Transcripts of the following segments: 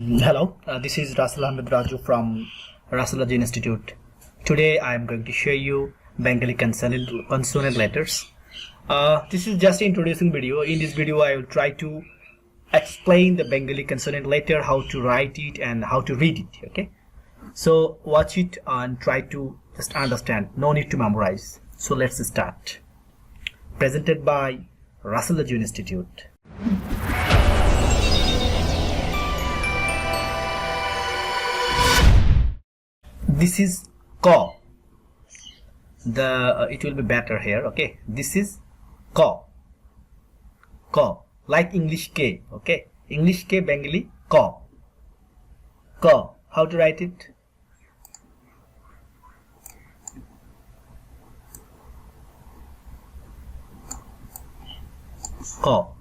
Hello, this is Rasul Ahmed Raju from Rasul Ajin Institute. Today I am going to show you Bengali consonant letters. This is just an introducing video. In this video I will try to explain the Bengali consonant letter, how to write it and how to read it. Okay, so watch it and try to just understand. No need to memorize. So let's start. Presented by Rasul Ajin Institute. This is ko. It will be better here. Okay, this is ko. Ko, like English K. Okay, English K, Bengali ko. Ko. How to write it? Ko.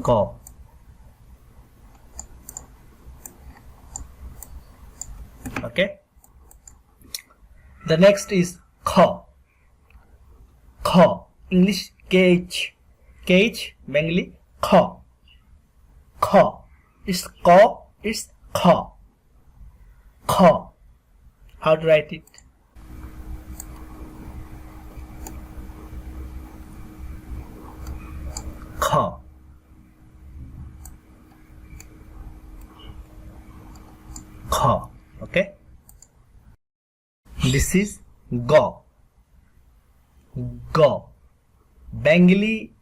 Ko. Okay, the next is kha. Kha, English kh. Kh, Bengali kha. Kha is ka, is kha. Kha. How to write it? Kha. Kha. Okay, this is go. Go, Bengali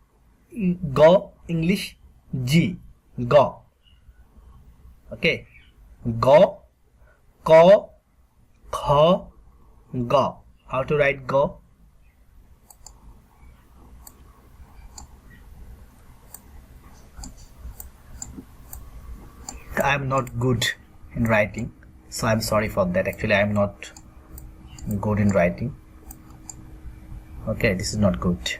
go, English G. Go. Okay, go, ko, kha, go. How to write go? I am not good in writing, so I'm sorry for that. Actually, I'm not good in writing. Okay, this is not good.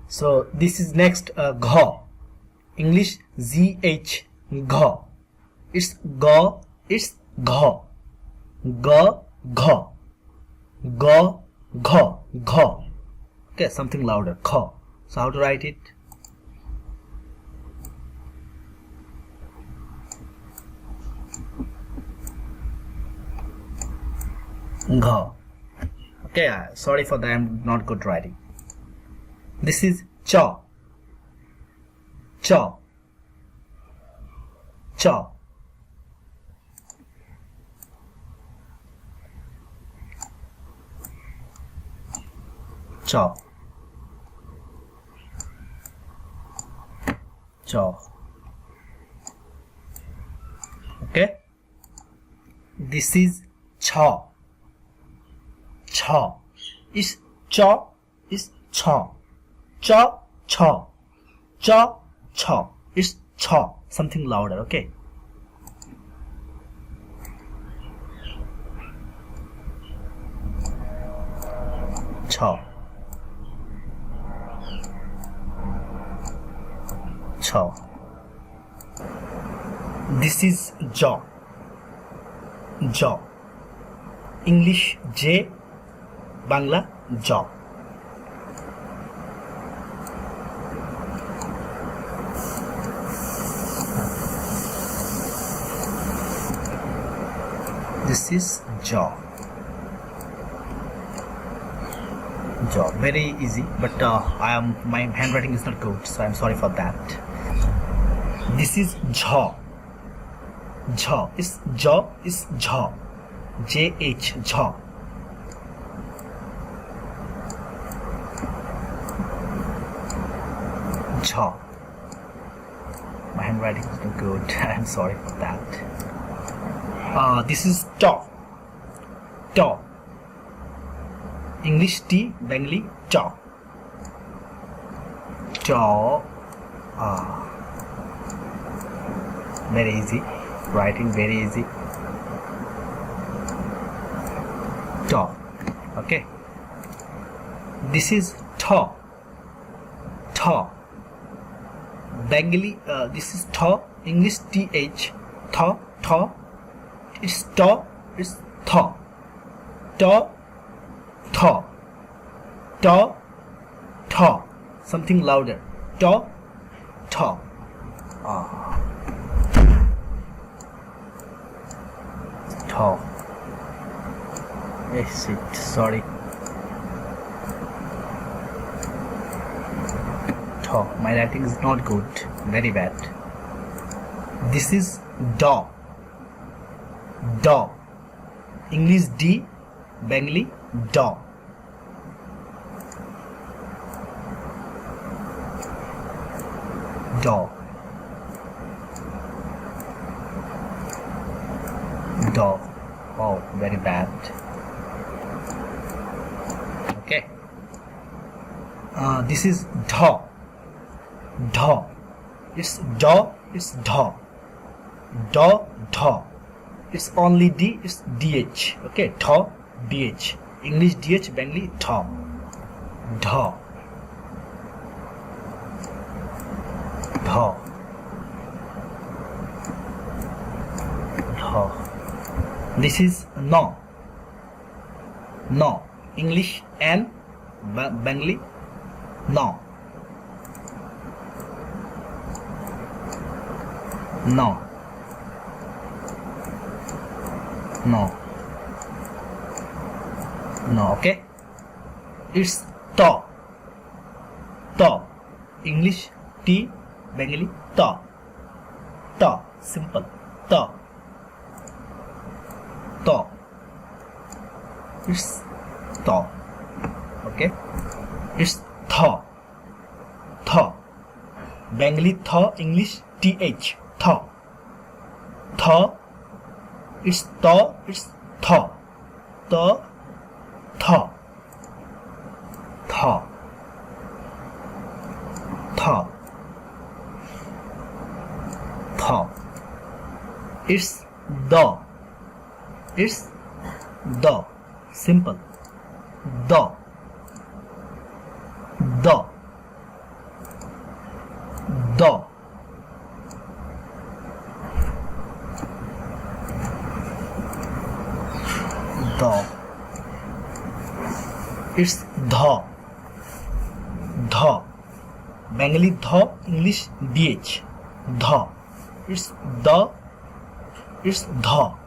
So this is next gha. English zh. Gha. It's ga. It's gha. Ga. Gha. Ga. Gha. Gha. Okay, something louder. Gha. So how to write it? Gha. Okay, sorry for that, I'm not good writing. This is cha. Cha. Cha. Cha. Cha. Okay, this is cha. Cha is cha is cha. Cha cha. Cha cha is cha. Something louder. Okay. Cha. Cha. This is jaw. Jaw. English J. Bangla jaw. This is jaw. Jaw, very easy, but my handwriting is not good, so I'm sorry for that. This is jaw. Jaw is jaw is jaw. JH jaw. Jaw. My handwriting is not good. I'm sorry for that. This is taw. Taw. English T, Bengali taw. Taw. Very easy. Writing very easy. Taw. Okay. This is taw. Taw. Bengali, this is thaw, English th, thaw, thaw, it's taw, it's thaw, taw, thaw, taw, thaw, something louder. To, to. To. Yes, it. Sorry. To. My writing is not good. Very bad. This is do. Do. English D, Bengali do. Do. Do. Oh, very bad. Okay. This is do. Do. It's do. It's do. Do. Do. It's only D. It's DH. Okay. Do. DH. English DH. Bengali do. Do. Do. Do. This is no. No. English N. Bengali no. No. No. No. Okay. It's to. To. English T. Bengali to. To. Simple. To. To. It's to. Okay. It's tho. Tho. Bengali tho. English TH. Tho. Tho. It's to. It's tho. To. Tho. Tho. Tho. Tho. It's do. It's do. Simple. Do. Do. Do. Do. It's dho. Dho. Bengali dho. English DH. Dho. It's do. It's dho.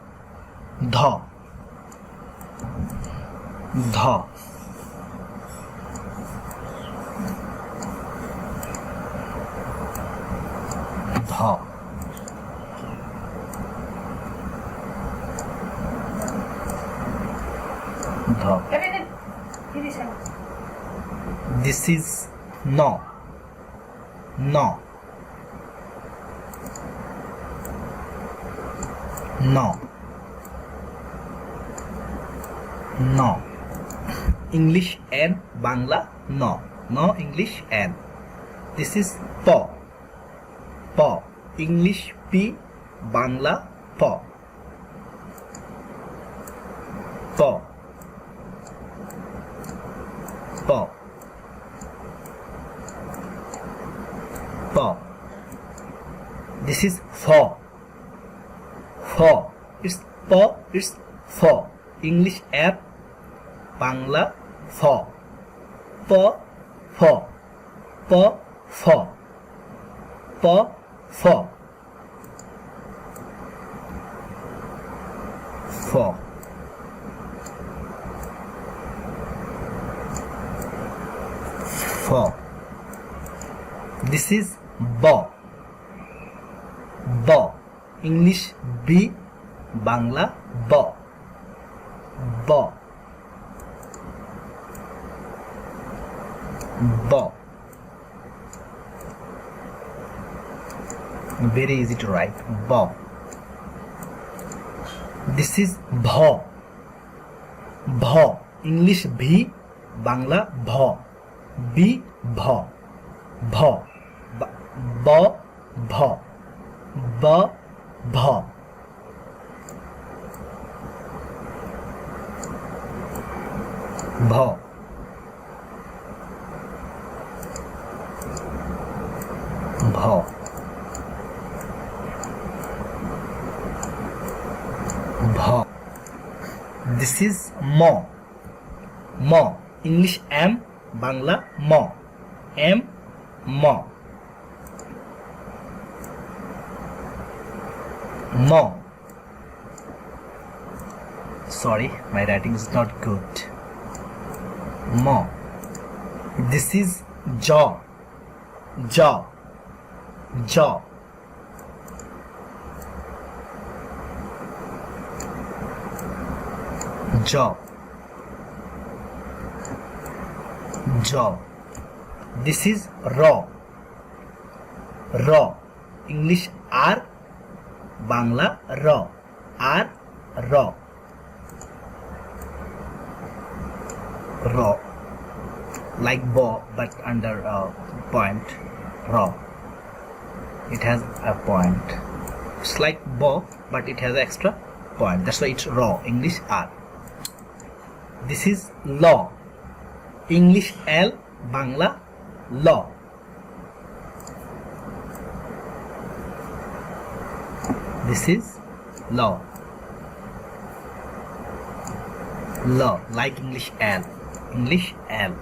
Dho. Dho. Dho. Dho. This is no. No. No. No. English N. Bangla no. No. English N. This is po. Po. English P. Bangla po. Po. Po. Po. This is for. For. It's po. It's for. English F. Bangla for. Po. For. Po. For. Po. For. For. For. This is bo. Bo. English B. Bangla bo. Bo. Bo. Very easy to write. Bo. This is bho. Bho. English B. Bangla bho. B. Bho. Bho. Bo. Bho. Bo. Bho. Bho. Bho. Bho. This is mo. Mo. English M. Bangla mo. M, mo. Mo. Sorry, my writing is not good. Mo. This is jaw. Jaw. Jaw. Jaw. Jaw. This is raw. Raw. English R, Bangla raw. R, raw. Raw. Like bow, but under a point. Raw. It has a point. It's like bow, but it has an extra point. That's why it's raw. English R. This is law. English L, Bangla law. This is law. Law, like English L. English L.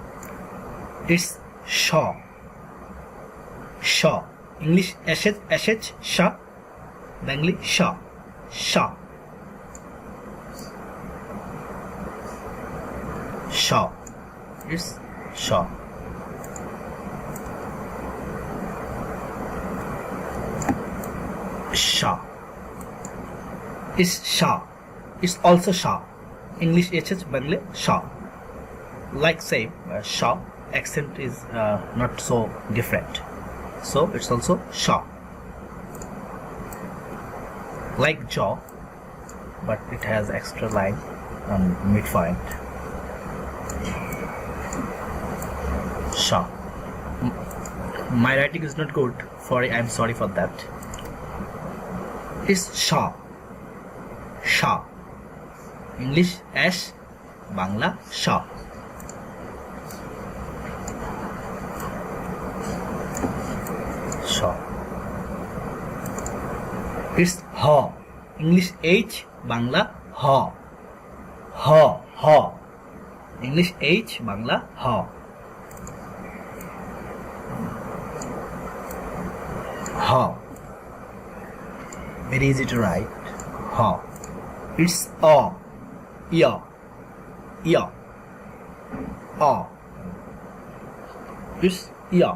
It's shaw. Shaw. English sh, sha. Bengali shaw. Shaw. Shaw. It's shaw. Shaw. It's shaw. It's also shaw. English hh, Bengali shaw. Like same shaw, accent is not so different, so it's also shaw. Like jaw, but it has extra line on midpoint. Shaw. My writing is not good. I'm sorry for that. It's shaw. Shaw. English ash, Bangla shaw. Shaw. It's ha. English H, Bangla ha. Ha, ha. English H, Bangla ha. Ha. Very easy to write. Ha. It's a. Ya. Ya. A. It's ya.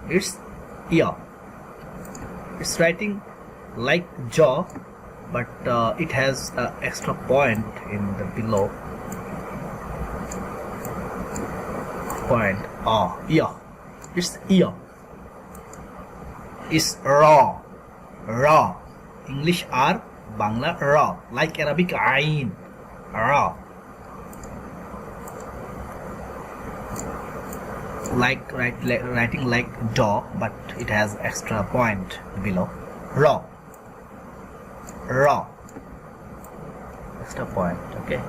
It's ya. It's writing like jaw, but it has an extra point in the below point. Ya. It's ya. It's raw. Raw. English R, Bangla raw. Like Arabic ain. Raw. Like writing like jaw, but it has extra point below. Raw. Raw. Extra point. Okay.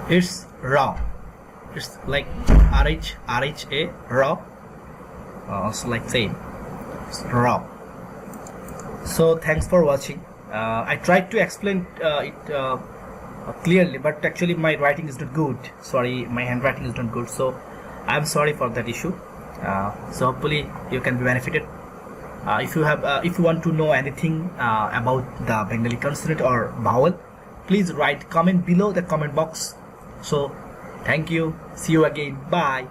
It's raw. It's like RHA raw. Also like same. It's raw. So thanks for watching. I tried to explain it clearly, but actually my writing is not good. Sorry, my handwriting is not good. So I'm sorry for that issue. So hopefully you can be benefited. If you want to know anything about the Bengali consonant or vowel, please write comment below the comment box. So thank you. See you again. Bye.